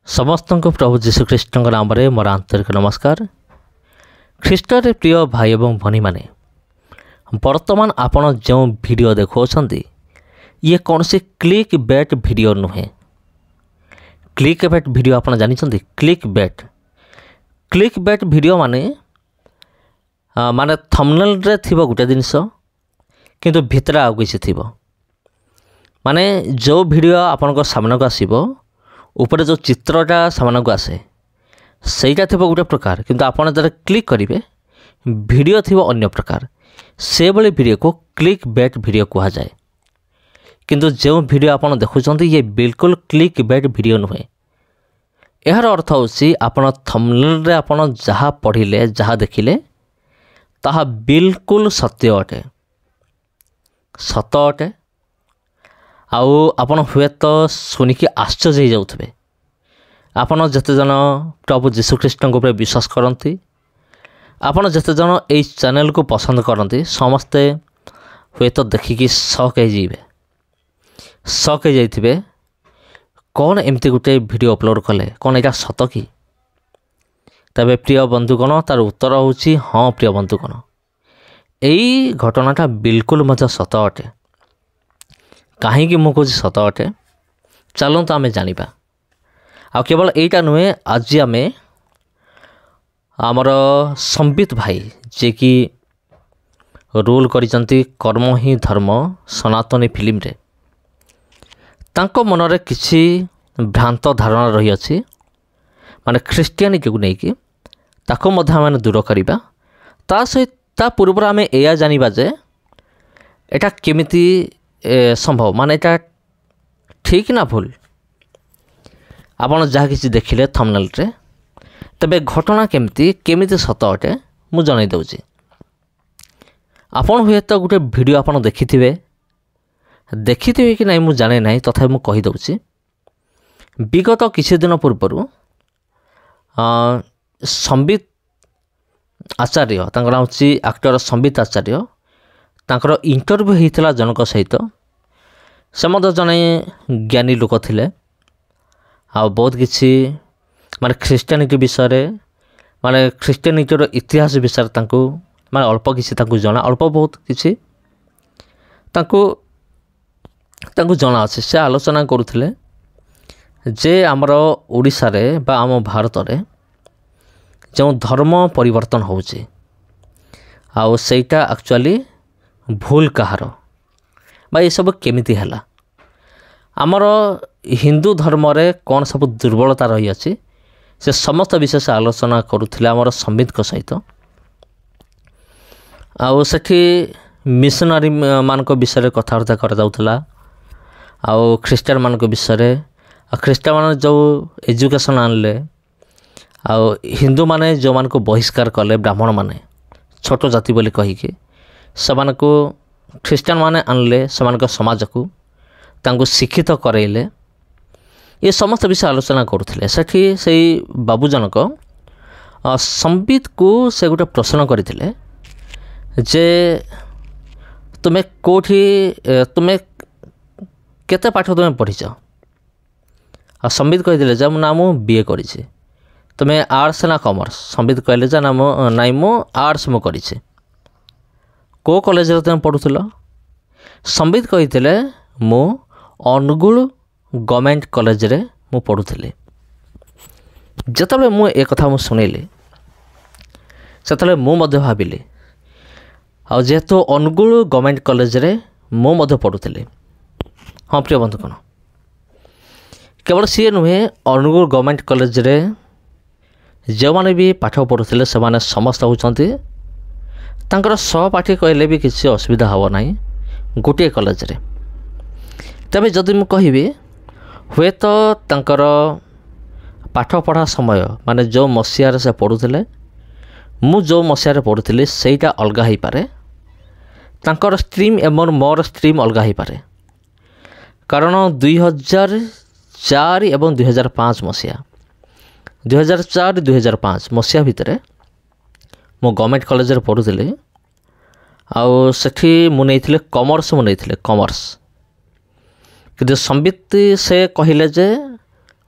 समस्त को प्रभु जीशुख्रीष्ट नाम मोर आंतरिक नमस्कार। ख्रीष्टर प्रिय भाई और भनी माने वर्तमान आपण जो वीडियो देखुं ये कौन सी क्लिक बेट वीडियो नुहे। क्लिक बेट वीडियो आप जानी क्लिक बेट वीडियो माने माने थंबनेल रे थिबो गुटे जिनिस किंतु भितर आउ किछि थिबो। माने जो वीडियो आपन को सामने को आसीबो ऊपर जो चित्रटा सामने को आसे सहीटा थी गोटे प्रकार किंतु आपड़ जब क्लिक करेंगे वीडियो थी अन्य प्रकार से भाई वीडियो को क्लिक बेट वीडियो कह जाए। किंतु जो वीडियो आप देखुं ये बिल्कुल क्लिक बेट वीडियो नुहे। यार अर्थ होसी आपण थंबनेल रे आपण जहाँ पढ़िले जहाँ देखिले ताहा बिल्कुल सत्य अटे सत अटे। आउ आपण हुए तो शुणिकी आश्चर्य हो जाउथबे। आपण जते जन प्रभु जीशुख्रीष्ट को विश्वास करती आपण जते जन ए चैनल को पसंद करती समस्ते हुए तो देखिकी शक हो जाइथिबे कौन एमती गोटे वीडियो अपलोड कले कौन यहाँ सत कि। तबे प्रिय बंधुगण तार उत्तर होची हाँ प्रिय बंधुगण यही घटनाटा बिल्कुल मजा सत अटे। कहीं मुझे सत अटे चलते आम जाना आ केवल यहीटा नुहे। आज आम आमर संबित भाई जे कि रोल करिसंती कर्म ही धर्म सनातनी फिल्म रे तांको मनरे किसी भ्रांत धारणा रही अछि माने ख्रीस्टियानिटी को लेकिन ताको मध्य आम दूर करवा ता सहित ता पूर्व आम या जानिबा जे एटा केमिति संभव माने एटा ठीक ना भूल आपन जहाँ किसी देखिले थंबनेल रे तबे घटना केमिति सत अटे मु जणाई दउची। आपन हुए तो गोटे वीडियो आपन देखिथिबे कि नहीं मु जाने नहीं तथा मु कहि दउची। विगत किसी दिन पूर्व संबित आचार्य तांकर नाम होची एक्टर संबित आचार्य तांकर इंटरव्यू होता जनक सहित से मत जड़े ज्ञानी लोक थिले आ बहुत किसी माने ख्रीस्टियानिटी विषय माने ख्रीस्टियानिटीर इतिहास विषय तांको माने अल्प किसी तांको जना अल्प बहुत किसी तांको जना अच्छे से आलोचना करुथिले जे आमर ओडिशा रे बा आम भारत रे जो धर्म परिवर्तन होउची आ सेटा एक्चुअली भूल कहार बा ये सब केमिति हैला आमर हिंदू धर्म रे कौन सब दुर्बलता रही अछि से समस्त विषय से आलोचना करुथिले आमर संबित को सहित आउ सेठी मिशनरी मान को विषय कथबार्ता कर जाउथला आउ ख्रीस्टियन मान को विषय ख्रीस्टियन मान जो एजुकेशन आनले आउ हिंदू माने जो मान को बहिष्कार कले ब्राह्मण माने छोट जाति बोली कहिके समान को ख्रीस्टियन माने आनले समान को समाज को तांको शिक्षित करैले ये समस्त विषय आलोचना करुथिले। सेठी से बाबू जनक संबित को से गोटे प्रश्न करथिले जे तुमे कोठी तुमे केते पाठ तुमे पढ़िछ आ संबित कहिदिले जे ना मु बीए करिछि तुमे आर्ट्स ना कॉमर्स संबित कहले जे ना नाइ मु आर्ट्स मु करिछि को कॉलेज रे तुम पढ़ुथिल संबित कहिथिले मु अनुगुल गवर्नमेंट कॉलेज रे मु पढ़ुथिले। जतबे मु ए कथा मु सुनिले सेतले मु मध्य भाबिले आ जेतो अनुगुल गवर्नमेंट कॉलेज रे मु मध्य पढ़ुथिले। हाँ प्रिय बंधुगण केवल सी नुहे अनुगुल गवर्नमेंट कॉलेज रे जो माने भी पाठ पढ़ुथिले से माने समस्त होचंती तांकर सहपाठी कहले भी किसी असुविधा हम ना गोटे कॉलेज रे। तबे जदि मु कहिबी हुए तो तांकर पाठ पढ़ा समय माने जो मसीहार से पढ़ुथिले मु जो मसीहार पढ़ुथिले सेटा अलगा ही पारे तांकर स्ट्रीम एवं मोर स्ट्रीम अलगा ही पारे कारण 2004 एवं 2005 मसीहा 2004-2005 मसीहा भितर मु गवर्नमेंट कॉलेज रे पढ़ुथिले आउ सेठी मु नेइथिले कॉमर्स कि संबित से कहले जे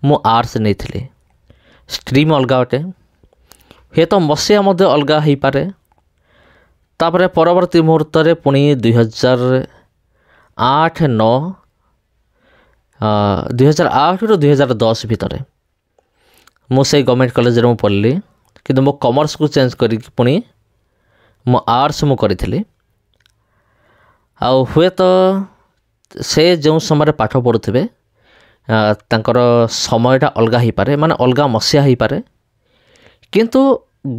ମୁଁ ଆର୍ଟ୍ସ ନେଇଥିଲି। ଷ୍ଟ୍ରିମ୍ ଅଲଗା ଅଟେ, ହୁଏତ ମସିହା ମଧ୍ୟ ଅଲଗା ହୋଇପାରେ। ତାପରେ ପରବର୍ତ୍ତୀ ମୁହୂର୍ତ୍ତରେ ପୁଣି 2008ରୁ 2010 ଭିତରେ ମୁଁ ସେଇ ଗଭର୍ଣ୍ଣମେଣ୍ଟ କଲେଜରେ ମୁଁ ପଢ଼ିଲି, କିନ୍ତୁ ମୁଁ କମର୍ସକୁ ଚେଞ୍ଜ କରିକି ପୁଣି ମୁଁ ଆର୍ଟ୍ସ ମୁଁ କରିଥିଲି। ଆଉ ହୁଏତ ସେ ଯେଉଁ ସମୟରେ ପାଠ ପଢ଼ୁଥିବେ ତାଙ୍କର ସମୟଟା ଅଲଗା ହୋଇପାରେ, ମାନେ ଅଲଗା ମସିହା ହୋଇପାରେ, କିନ୍ତୁ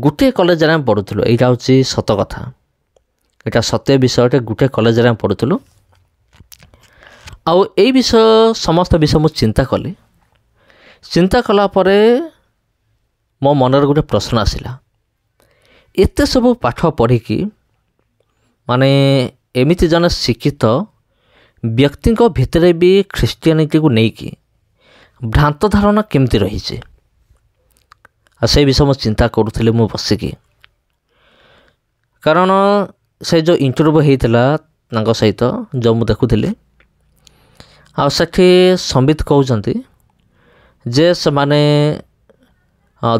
ଗୋଟିଏ କଲେଜରେ ଆମେ ପଢ଼ୁଥିଲୁ। ଏଇଟା ହେଉଛି ସତ କଥା, ଏଇଟା ସତ୍ୟ ବିଷୟଟେ। ଗୋଟିଏ କଲେଜରେ ଆମେ ପଢ଼ୁଥିଲୁ। ଆଉ ଏଇ ବିଷୟ ସମସ୍ତ ବିଷୟ ମୁଁ ଚିନ୍ତା କଲି। ଚିନ୍ତା କଲା ପରେ ମୋ ମନରେ ଗୋଟେ ପ୍ରଶ୍ନ ଆସିଲା, ଏତେ ସବୁ ପାଠ ପଢ଼ିକି ମାନେ ଏମିତି ଜଣେ ଶିକ୍ଷିତ ବ୍ୟକ୍ତିଙ୍କ ଭିତରେ ବି ଖ୍ରୀଷ୍ଟିଆନିଟିକୁ ନେଇକି ଭ୍ରାନ୍ତ ଧାରଣା କେମିତି ରହିଛି? ଆଉ ସେଇ ବିଷୟ ମୁଁ ଚିନ୍ତା କରୁଥିଲି ମୁଁ ବସିକି। କାରଣ ସେ ଯେଉଁ ଇଣ୍ଟରଭ୍ୟୁ ହେଇଥିଲା ତାଙ୍କ ସହିତ ଯେଉଁ ମୁଁ ଦେଖୁଥିଲି, ଆଉ ସେଠି ସମ୍ବିତ କହୁଛନ୍ତି ଯେ ସେମାନେ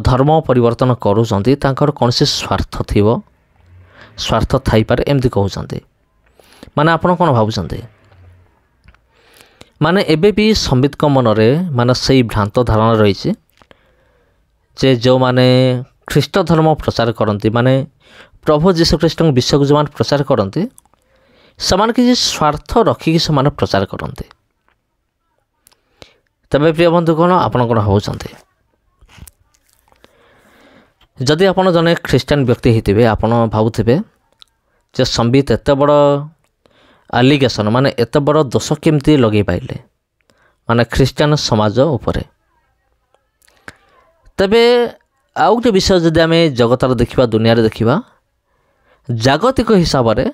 ଧର୍ମ ପରିବର୍ତ୍ତନ କରୁଛନ୍ତି, ତାଙ୍କର କୌଣସି ସ୍ୱାର୍ଥ ଥିବ, ସ୍ୱାର୍ଥ ଥାଇପାରେ, ଏମିତି କହୁଛନ୍ତି। ମାନେ ଆପଣ କ'ଣ ଭାବୁଛନ୍ତି? ମାନେ ଏବେ ବି ସମ୍ବିତଙ୍କ ମନରେ ମାନେ ସେଇ ଭ୍ରାନ୍ତ ଧାରଣା ରହିଛି ଯେ ଯେଉଁମାନେ ଖ୍ରୀଷ୍ଟ ଧର୍ମ ପ୍ରଚାର କରନ୍ତି, ମାନେ ପ୍ରଭୁ ଯୀଶୁଖ୍ରୀଷ୍ଟଙ୍କ ବିଷୟକୁ ଯେଉଁମାନେ ପ୍ରଚାର କରନ୍ତି, ସେମାନେ କିଛି ସ୍ୱାର୍ଥ ରଖିକି ସେମାନେ ପ୍ରଚାର କରନ୍ତି। ତେବେ ପ୍ରିୟ ବନ୍ଧୁ, କ'ଣ ଆପଣ କ'ଣ ଭାବୁଛନ୍ତି? ଯଦି ଆପଣ ଜଣେ ଖ୍ରୀଷ୍ଟିଆନ ବ୍ୟକ୍ତି ହେଇଥିବେ, ଆପଣ ଭାବୁଥିବେ ଯେ ସମ୍ବିତ ଏତେ ବଡ଼ ଆଲିଗେସନ୍, ମାନେ ଏତେ ବଡ଼ ଦୋଷ କେମିତି ଲଗେଇ ପାରିଲେ ମାନେ ଖ୍ରୀଷ୍ଟିଆନ ସମାଜ ଉପରେ। ତେବେ ଆଉ ଗୋଟେ ବିଷୟ ଯଦି ଆମେ ଜଗତରେ ଦେଖିବା, ଦୁନିଆରେ ଦେଖିବା, ଜାଗତିକ ହିସାବରେ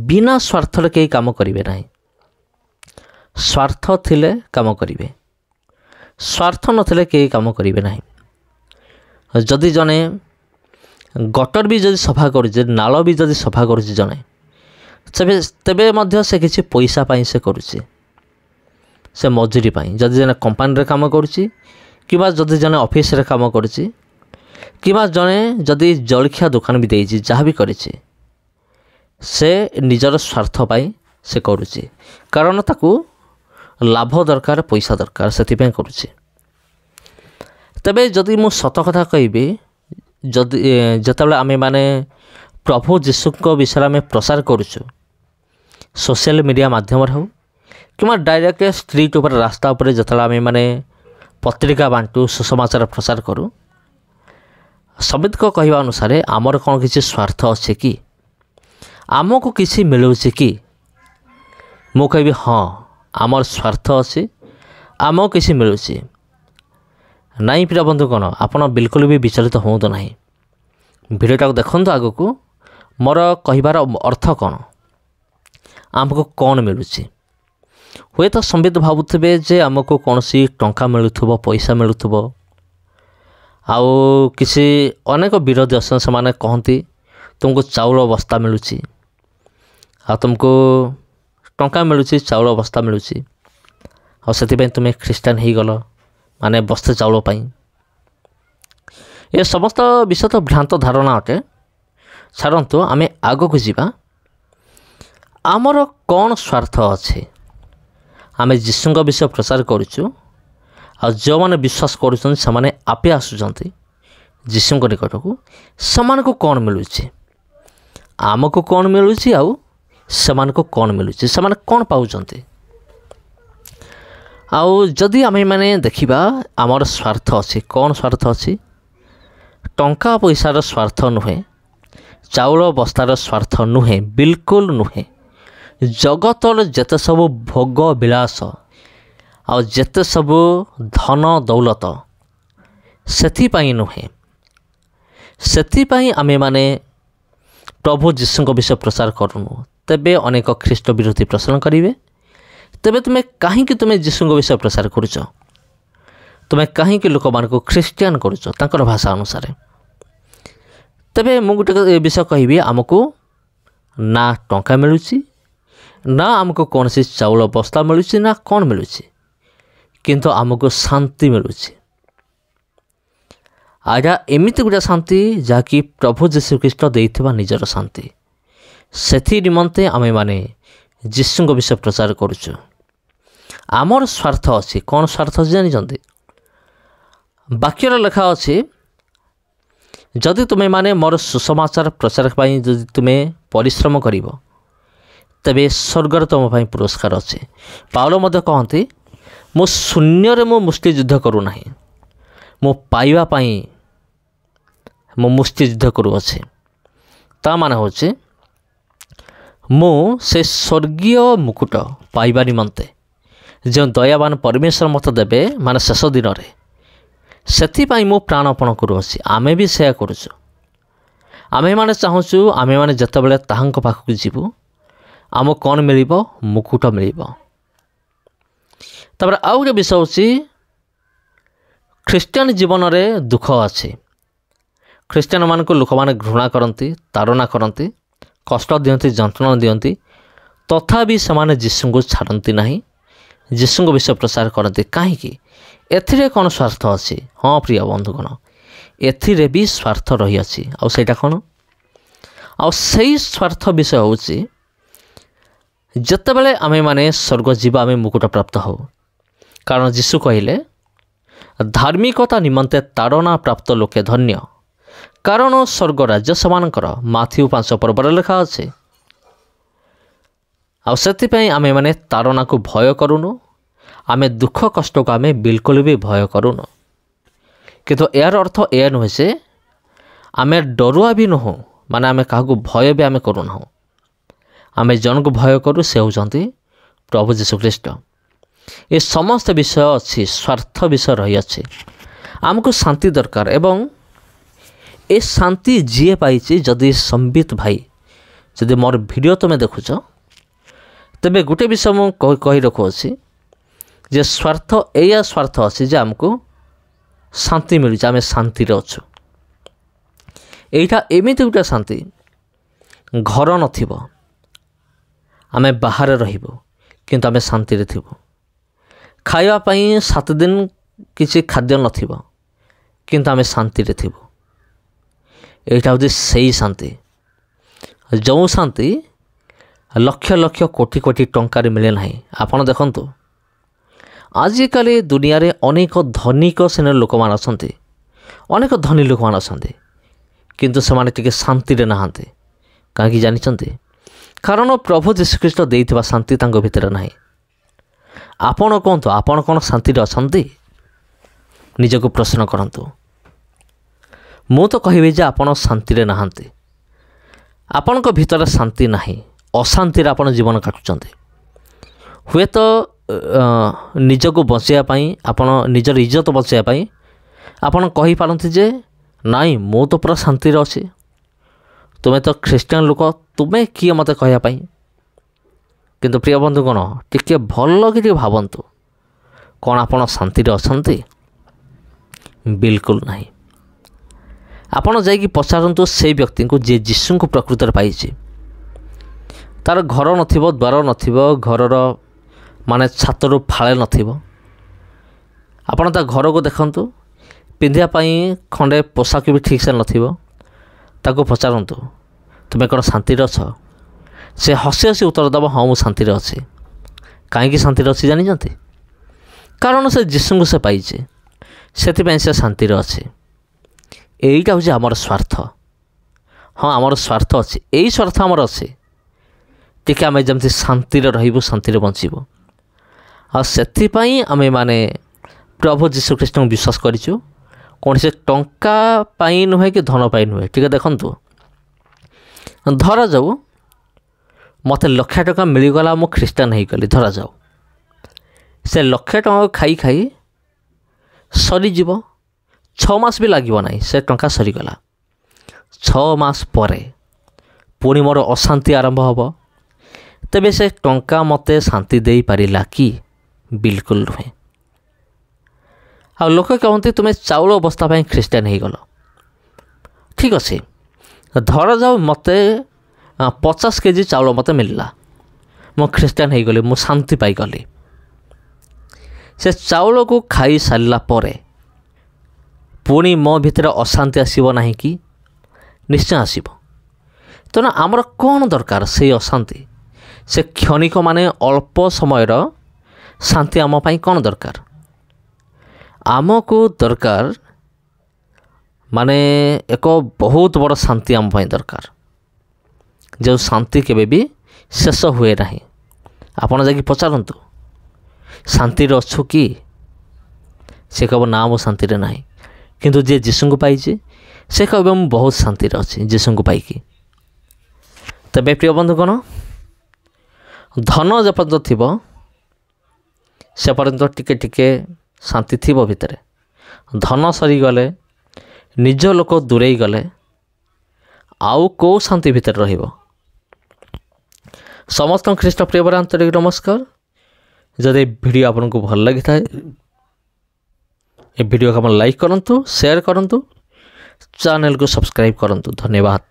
ବିନା ସ୍ୱାର୍ଥରେ କେହି କାମ କରିବେ ନାହିଁ। ସ୍ୱାର୍ଥ ଥିଲେ କାମ କରିବେ, ସ୍ୱାର୍ଥ ନଥିଲେ କେହି କାମ କରିବେ ନାହିଁ। ଯଦି ଜଣେ ଗଟର ବି ଯଦି ସଫା କରୁଛି, ନାଳ ବି ଯଦି ସଫା କରୁଛି ଜଣେ, ତେବେ ମଧ୍ୟ ସେ କିଛି ପଇସା ପାଇଁ ସେ କରୁଛି, ସେ ମଜୁରୀ ପାଇଁ। ଯଦି ଜଣେ କମ୍ପାନୀରେ କାମ କରୁଛି, କିମ୍ବା ଯଦି ଜଣେ ଅଫିସରେ କାମ କରୁଛି, କିମ୍ବା ଜଣେ ଯଦି ଜଳଖିଆ ଦୋକାନ ବି ଦେଇଛି, ଯାହା ବି କରିଛି, ସେ ନିଜର ସ୍ୱାର୍ଥ ପାଇଁ ସେ କରୁଛି। କାରଣ ତାକୁ ଲାଭ ଦରକାର, ପଇସା ଦରକାର, ସେଥିପାଇଁ କରୁଛି। ତେବେ ଯଦି ମୁଁ ସତ କଥା କହିବି, ଯେତେବେଳେ ଆମେମାନେ ପ୍ରଭୁ ଯୀଶୁଙ୍କ ବିଷୟରେ ଆମେ ପ୍ରଚାର କରୁଛୁ, ସୋସିଆଲ ମିଡ଼ିଆ ମାଧ୍ୟମରେ ହେଉ କିମ୍ବା ଡାଇରେକ୍ଟ ଷ୍ଟ୍ରିଟ୍ ଉପରେ, ରାସ୍ତା ଉପରେ ଯେତେବେଳେ ଆମେମାନେ ପତ୍ରିକା ବାଣ୍ଟୁ, ସୁସମାଚାର ପ୍ରଚାର କରୁ, ସମ୍ବିତଙ୍କ କହିବା ଅନୁସାରେ ଆମର କ'ଣ କିଛି ସ୍ୱାର୍ଥ ଅଛି କି? ଆମକୁ କିଛି ମିଳୁଛି କି? ମୁଁ କହିବି ହଁ, ଆମର ସ୍ୱାର୍ଥ ଅଛି, ଆମକୁ କିଛି ମିଳୁଛି। ନାଇଁ ପ୍ରିୟ ବନ୍ଧୁ, କ'ଣ ଆପଣ ବିଲକୁଲ ବି ବିଚଳିତ ହୁଅନ୍ତୁ ନାହିଁ। ଭିଡ଼ିଓଟାକୁ ଦେଖନ୍ତୁ ଆଗକୁ। ମୋର କହିବାର ଅର୍ଥ କ'ଣ, ଆମକୁ କ'ଣ ମିଳୁଛି? ହୁଏତ ସମ୍ବିତ ଭାବୁଥିବେ ଯେ ଆମକୁ କୌଣସି ଟଙ୍କା ମିଳୁଥିବ, ପଇସା ମିଳୁଥିବ। ଆଉ କିଛି ଅନେକ ବିରୋଧୀ ଅଛନ୍ତି, ସେମାନେ କହନ୍ତି ତୁମକୁ ଚାଉଳ ବସ୍ତା ମିଳୁଛି, ଆଉ ତୁମକୁ ଟଙ୍କା ମିଳୁଛି, ଚାଉଳ ବସ୍ତା ମିଳୁଛି, ଆଉ ସେଥିପାଇଁ ତୁମେ ଖ୍ରୀଷ୍ଟିଆନ ହେଇଗଲ, ମାନେ ବସ୍ତେ ଚାଉଳ ପାଇଁ। ଏ ସମସ୍ତ ବିଷୟ ତ ଭ୍ରାନ୍ତ ଧାରଣା ଅଟେ। ଛାଡ଼ନ୍ତୁ, ଆମେ ଆଗକୁ ଯିବା। ଆମର କ'ଣ ସ୍ୱାର୍ଥ ଅଛି? ଆମେ ଯୀଶୁଙ୍କ ବିଷୟ ପ୍ରଚାର କରୁଛୁ, ଆଉ ଯେଉଁମାନେ ବିଶ୍ୱାସ କରୁଛନ୍ତି ସେମାନେ ଆପେ ଆସୁଛନ୍ତି ଯୀଶୁଙ୍କ ନିକଟକୁ। ସେମାନଙ୍କୁ କ'ଣ ମିଳୁଛି, ଆମକୁ କ'ଣ ମିଳୁଛି, ଆଉ ସେମାନଙ୍କୁ କ'ଣ ମିଳୁଛି, ସେମାନେ କ'ଣ ପାଉଛନ୍ତି? ଆଉ ଯଦି ଆମେମାନେ ଦେଖିବା ଆମର ସ୍ୱାର୍ଥ ଅଛି, କ'ଣ ସ୍ୱାର୍ଥ ଅଛି? ଟଙ୍କା ପଇସାର ସ୍ୱାର୍ଥ ନୁହେଁ, ଚାଉଳ ବସ୍ତାର ସ୍ୱାର୍ଥ ନୁହେଁ, ବିଲକୁଲ ନୁହେଁ। ଜଗତର ଯେତେ ସବୁ ଭୋଗ ବିଳାସ ଆଉ ଯେତେ ସବୁ ଧନ ଦୌଲତ, ସେଥିପାଇଁ ନୁହେଁ। ସେଥିପାଇଁ ଆମେମାନେ ପ୍ରଭୁ ଯୀଶୁଙ୍କ ବିଷୟ ପ୍ରଚାର କରୁନୁ। ତେବେ ଅନେକ ଖ୍ରୀଷ୍ଟ ବିରୋଧୀ ପ୍ରଶ୍ନ କରିବେ, ତେବେ କାହିଁକି ତୁମେ ଯୀଶୁଙ୍କ ବିଷୟ ପ୍ରଚାର କରୁଛ? ତୁମେ କାହିଁକି ଲୋକମାନଙ୍କୁ ଖ୍ରୀଷ୍ଟିଆନ କରୁଛ ତାଙ୍କର ଭାଷା ଅନୁସାରେ? ତେବେ ମୁଁ ଗୋଟେ ବିଷୟ କହିବି, ଆମକୁ ନା ଟଙ୍କା ମିଳୁଛି, ନା ଆମକୁ କୌଣସି ଚାଉଳ ବସ୍ତା ମିଳୁଛି, ନା କ'ଣ ମିଳୁଛି, କିନ୍ତୁ ଆମକୁ ଶାନ୍ତି ମିଳୁଛି। ଆଜ୍ଞା ଏମିତି ଗୋଟେ ଶାନ୍ତି ଯାହାକି ପ୍ରଭୁ ଯୀଶୁଖ୍ରୀଷ୍ଟ ଦେଇଥିବା ନିଜର ଶାନ୍ତି। ସେଥି ନିମନ୍ତେ ଆମେମାନେ ଯୀଶୁଙ୍କ ବିଷୟ ପ୍ରଚାର କରୁଛୁ। ଆମର ସ୍ୱାର୍ଥ ଅଛି। କ'ଣ ସ୍ୱାର୍ଥ ଅଛି ଜାଣିଛନ୍ତି? ବାକ୍ୟରେ ଲେଖା ଅଛି, ଯଦି ତୁମେମାନେ ମୋର ସୁସମାଚାର ପ୍ରଚାର ପାଇଁ ଯଦି ତୁମେ ପରିଶ୍ରମ କରିବ ତେବେ ସ୍ୱର୍ଗରେ ତୁମ ପାଇଁ ପୁରସ୍କାର ଅଛି। ପାଉଲ ମଧ୍ୟ କହନ୍ତି, ମୁଁ ଶୂନ୍ୟରେ ମୁଁ ମୁଷ୍ଟି ଯୁଦ୍ଧ କରୁନାହିଁ, ମୁଁ ପାଇବା ପାଇଁ ମୁଁ ମୁଷ୍ଟି ଯୁଦ୍ଧ କରୁଅଛି। ତା ମାନେ ହେଉଛି ମୁଁ ସେ ସ୍ୱର୍ଗୀୟ ମୁକୁଟ ପାଇବା ନିମନ୍ତେ ଯେଉଁ ଦୟାବାନ ପରମେଶ୍ୱର ମୋତେ ଦେବେ, ମାନେ ଶେଷ ଦିନରେ, ସେଥିପାଇଁ ମୁଁ ପ୍ରାଣପଣ କରୁଅଛି। ଆମେ ବି ସେୟା କରୁଛୁ। ଆମେମାନେ ଚାହୁଁଛୁ ଆମେମାନେ ଯେତେବେଳେ ତାହାଙ୍କ ପାଖକୁ ଯିବୁ ଆମକୁ କ'ଣ ମିଳିବ? ମୁକୁଟ ମିଳିବ। ତାପରେ ଆଉ ଗୋଟେ ବିଷୟ ହେଉଛି, ଖ୍ରୀଷ୍ଟିଆନ ଜୀବନରେ ଦୁଃଖ ଅଛି। ଖ୍ରୀଷ୍ଟିଆନମାନଙ୍କୁ ଲୋକମାନେ ଘୃଣା କରନ୍ତି, ତାଡ଼ନା କରନ୍ତି, କଷ୍ଟ ଦିଅନ୍ତି, ଯନ୍ତ୍ରଣା ଦିଅନ୍ତି, ତଥାପି ସେମାନେ ଯୀଶୁଙ୍କୁ ଛାଡ଼ନ୍ତି ନାହିଁ, ଯୀଶୁଙ୍କ ବିଷୟ ପ୍ରଚାର କରନ୍ତି। କାହିଁକି? ଏଥିରେ କ'ଣ ସ୍ୱାର୍ଥ ଅଛି? ହଁ ପ୍ରିୟ ବନ୍ଧୁଗଣ, ଏଥିରେ ବି ସ୍ୱାର୍ଥ ରହିଅଛି। ଆଉ ସେଇଟା କ'ଣ? ଆଉ ସେଇ ସ୍ୱାର୍ଥ ବିଷୟ ହେଉଛି, ଯେତେବେଳେ ଆମେମାନେ ସ୍ୱର୍ଗ ଯିବା ଆମେ ମୁକୁଟ ପ୍ରାପ୍ତ ହେଉ। କାରଣ ଯୀଶୁ କହିଲେ, ଧାର୍ମିକତା ନିମନ୍ତେ ତାଡ଼ନା ପ୍ରାପ୍ତ ଲୋକେ ଧନ୍ୟ, କାରଣ ସ୍ୱର୍ଗ ରାଜ୍ୟ ସେମାନଙ୍କର। ମାଥିଉ 5 ପର୍ବରେ ଲେଖା ଅଛି। ଆଉ ସେଥିପାଇଁ ଆମେମାନେ ତାଡ଼ନାକୁ ଭୟ କରୁନୁ, ଆମେ ଦୁଃଖ କଷ୍ଟକୁ ଆମେ ବିଲକୁଲ ବି ଭୟ କରୁନୁ। କିନ୍ତୁ ଏହାର ଅର୍ଥ ଏହା ନୁହେଁ ଯେ ଆମେ ଡରୁଆ ବି ନୁହଁ, ମାନେ ଆମେ କାହାକୁ ଭୟ ବି ଆମେ କରୁନାହୁଁ। ଆମେ ଜଣକୁ ଭୟ କରୁ, ସେ ହେଉଛନ୍ତି ପ୍ରଭୁ ଯୀଶୁଖ୍ରୀଷ୍ଟ। ଏ ସମସ୍ତ ବିଷୟ ଅଛି, ସ୍ୱାର୍ଥ ବିଷୟ ରହିଅଛି। ଆମକୁ ଶାନ୍ତି ଦରକାର ଏବଂ ଏ ଶାନ୍ତି ଯିଏ ପାଇଛି, ଯଦି ସମ୍ବିତ ଭାଇ, ଯଦି ମୋର ଭିଡ଼ିଓ ତୁମେ ଦେଖୁଛ, ତେବେ ଗୋଟେ ବିଷୟ ମୁଁ କହି ରଖୁଅଛି ଯେ ସ୍ୱାର୍ଥ ଏଇଆ ସ୍ୱାର୍ଥ ଅଛି ଯେ ଆମକୁ ଶାନ୍ତି ମିଳୁଛି, ଆମେ ଶାନ୍ତିରେ ଅଛୁ। ଏଇଟା ଏମିତି ଗୋଟେ ଶାନ୍ତି, ଘର ନଥିବ, ଆମେ ବାହାରେ ରହିବୁ କିନ୍ତୁ ଆମେ ଶାନ୍ତିରେ ଥିବୁ। ଖାଇବା ପାଇଁ 7 ଦିନ କିଛି ଖାଦ୍ୟ ନଥିବ କିନ୍ତୁ ଆମେ ଶାନ୍ତିରେ ଥିବୁ। ଏଇଟା ହେଉଛି ସେଇ ଶାନ୍ତି, ଯେଉଁ ଶାନ୍ତି ଲକ୍ଷ ଲକ୍ଷ କୋଟି କୋଟି ଟଙ୍କାରେ ମିଳେ ନାହିଁ। ଆପଣ ଦେଖନ୍ତୁ, ଆଜିକାଲି ଦୁନିଆରେ ଅନେକ ଧନିକ ଶ୍ରେଣୀର ଲୋକମାନେ ଅଛନ୍ତି, ଅନେକ ଧନୀ ଲୋକମାନେ ଅଛନ୍ତି, କିନ୍ତୁ ସେମାନେ ଟିକେ ଶାନ୍ତିରେ ନାହାନ୍ତି। କାହିଁକି ଜାଣିଛନ୍ତି? କାରଣ ପ୍ରଭୁ ଯୀଶୁଖ୍ରୀଷ୍ଟ ଦେଇଥିବା ଶାନ୍ତି ତାଙ୍କ ଭିତରେ ନାହିଁ। ଆପଣ କୁହନ୍ତୁ, ଆପଣ କ'ଣ ଶାନ୍ତିରେ ଅଛନ୍ତି? ନିଜକୁ ପ୍ରଶ୍ନ କରନ୍ତୁ। ମୁଁ ତ କହିବି ଯେ ଆପଣ ଶାନ୍ତିରେ ନାହାନ୍ତି। ଆପଣଙ୍କ ଭିତରେ ଶାନ୍ତି ନାହିଁ, ଅଶାନ୍ତିରେ ଆପଣ ଜୀବନ କାଟୁଛନ୍ତି। ହୁଏତ ନିଜକୁ ବଞ୍ଚାଇବା ପାଇଁ, ଆପଣ ନିଜର ଇଜ୍ଜତ ବଞ୍ଚାଇବା ପାଇଁ ଆପଣ କହିପାରନ୍ତି ଯେ ନାଇଁ ମୁଁ ତ ପୁରା ଶାନ୍ତିରେ ଅଛି, ତୁମେ ତ ଖ୍ରୀଷ୍ଟିଆନ ଲୋକ, ତୁମେ କିଏ ମୋତେ କହିବା ପାଇଁ? କିନ୍ତୁ ପ୍ରିୟ ବନ୍ଧୁଗଣ, ଟିକେ ଭଲ କି ଟିକେ ଭାବନ୍ତୁ, କ'ଣ ଆପଣ ଶାନ୍ତିରେ ଅଛନ୍ତି? ବିଲକୁଲ ନାହିଁ। ଆପଣ ଯାଇକି ପଚାରନ୍ତୁ ସେଇ ବ୍ୟକ୍ତିଙ୍କୁ ଯିଏ ଯୀଶୁଙ୍କୁ ପ୍ରକୃତରେ ପାଇଛି। ତା'ର ଘର ନଥିବ, ଦ୍ୱାର ନଥିବ, ଘରର ମାନେ ଛାତରୁ ଫାଳେ ନଥିବ। ଆପଣ ତା ଘରକୁ ଦେଖନ୍ତୁ, ପିନ୍ଧିବା ପାଇଁ ଖଣ୍ଡେ ପୋଷାକ ବି ଠିକ୍ସେ ନଥିବ। ତାକୁ ପଚାରନ୍ତୁ, ତୁମେ କ'ଣ ଶାନ୍ତିରେ ଅଛ? ସେ ହସି ହସି ଉତ୍ତର ଦେବ, ହଁ ମୁଁ ଶାନ୍ତିରେ ଅଛି। କାହିଁକି ଶାନ୍ତିରେ ଅଛି ଜାଣିଛନ୍ତି? କାରଣ ସେ ଯୀଶୁଙ୍କୁ ସେ ପାଇଛି, ସେଥିପାଇଁ ସେ ଶାନ୍ତିରେ ଅଛି। এইটা হচ্ছে আমার স্বার্থ। হ্যাঁ আমার স্বার্থ ଅଛି, এই ସ୍ୱାର୍ଥ ଆମର ଅଛି, ଟିକେ ଆମେ ଯେମିତି ଶାନ୍ତିରେ ରହିବୁ, ଶାନ୍ତିରେ ବଞ୍ଚିବୁ। ଆଉ ସେଥିପାଇଁ ଆମେମାନେ ପ୍ରଭୁ ଯୀଶୁଖ୍ରୀଷ୍ଟଙ୍କୁ ବିଶ୍ୱାସ କରିଛୁ। କୌଣସି ଟଙ୍କା ପାଇଁ ନୁହେଁ କି ଧନ ପାଇଁ ନୁହେଁ। ଟିକେ ଦେଖନ୍ତୁ, ଧରାଯାଉ ମୋତେ 1,00,000 ଟଙ୍କା ମିଳିଗଲା, ମୁଁ ଖ୍ରୀଷ୍ଟିଆନ ହେଇଗଲି। ଧରାଯାଉ ସେ 1,00,000 ଟଙ୍କା ଖାଇ ଖାଇ ସରିଯିବ, 6 ମାସ ବି ଲାଗିବ ନାହିଁ, ସେ ଟଙ୍କା ସରିଗଲା। 6 ମାସ ପରେ ପୁଣି ମୋର ଅଶାନ୍ତି ଆରମ୍ଭ ହେବ। ତେବେ ସେ ଟଙ୍କା ମୋତେ ଶାନ୍ତି ଦେଇପାରିଲା କି? ବିଲକୁଲ ନୁହେଁ। ଆଉ ଲୋକ କହନ୍ତି ତୁମେ ଚାଉଳ ବସ୍ତା ପାଇଁ ଖ୍ରୀଷ୍ଟିଆନ ହେଇଗଲ। ଠିକ୍ ଅଛି, ଧରାଯାଉ ମୋତେ 50 କେଜି ଚାଉଳ ମୋତେ ମିଳିଲା, ମୁଁ ଖ୍ରୀଷ୍ଟିଆନ ହେଇଗଲି, ମୁଁ ଶାନ୍ତି ପାଇଗଲି। से चाउल को खाई सारा पर पुणी मो भितर अशांति आसब ना कि निश्चय आसब। तेणु आमर कौन दरकार से अशांति से क्षणिक माने अल्प समयर शांति आम पाई कौन दरकार आमको दरकार माने एक बहुत बड़ शांति आम पाई दरकार जो शांति केबे भी शेष हुए ना। आपड़ जाकि पचारतु शांति अच्छु कि से कह ना मो शांति ना किंतु जे जीशु को पाई से कह मु बहुत शांति अच्छी जीशु को पाई। तबे प्रिय बंधुगण धन जपर्यंत थी से पर्यंत टिके टिके शांति थी भितर धन सरीगले निज लोक दूरे गले आउ को शांति भितर रहिबो। समस्त ख्रीष्ट प्रिय आंतरिक नमस्कार। जदि वीडियो आपको भल लगी था ये वीडियो को लाइक करंतु शेयर करंतु चैनल को सब्सक्राइब करंतु। धन्यवाद।